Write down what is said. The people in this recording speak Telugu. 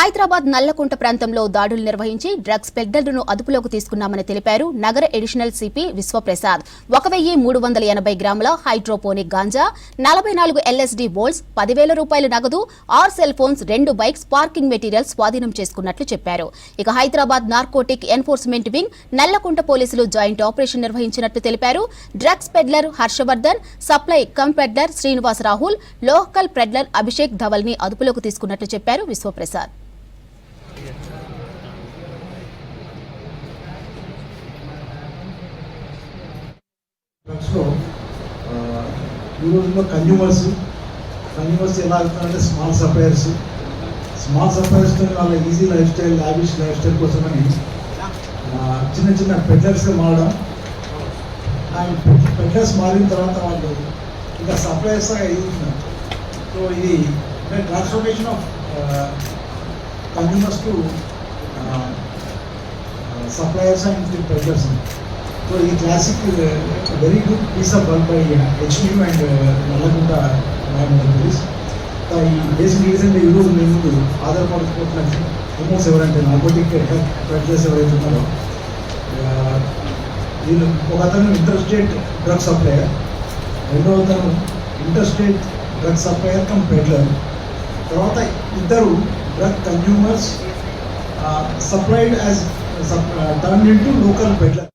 హైదరాబాద్ నల్లకుంట ప్రాంతంలో దాడులు నిర్వహించి డ్రగ్స్ పెడ్లర్లను అదుపులోకి తీసుకున్నామని తెలిపారు నగర అడిషనల్ సిపి విశ్వప్రసాద్. 1380 గ్రాముల హైడ్రోపోనిక్ గాంజా, 44 LSD బోల్స్, 10,000 రూపాయల నగదు, 6 cell phones, 2 bikes, parking material స్వాధీనం చేసుకున్నట్లు చెప్పారు. ఇక Hyderabad narcotic enforcement wing, Nallakunta పోలీసులు జాయింట్ ఆపరేషన్ నిర్వహించినట్లు తెలిపారు. Drugs peddler Harshavardhan, supply cum peddler Srinivas Rahul, local peddler Abhishek Dhaval ని అదుపులోకి తీసుకున్నట్లు చెప్పారు విశ్వప్రసాద్. ఈ రోజుల్లో కన్జ్యూమర్స్ ఎలా అవుతున్నారంటే స్మాల్ సప్లయర్స్తో వాళ్ళ easy life style, lavish life style కోసమని చిన్న పెడ్లర్స్గా మారడం. పెడ్లర్స్ మారిన తర్వాత వాళ్ళు ఇంకా సప్లయర్స్గా ఎదుగుతున్నారు. సో ఇది transformation of consumers to suppliers and peddlers. So ఈ classic very good piece of work by HTU and Nallakunta police. ఈ బేసిక్ రీజన్ ఈరోజు మేము ముందు ఆధారపడుతున్న ఫేమస్ ఎవరంటే నార్కోటిక్ పెడ్లర్స్ ఎవరైతే ఉన్నారో వీళ్ళు ఒక అతను ఇంటర్ స్టేట్ డ్రగ్ సప్లయర్, రెండవ అతను inter state drug supplier come peddler, తర్వాత ఇద్దరు drug consumers supplied as turn into local peddler.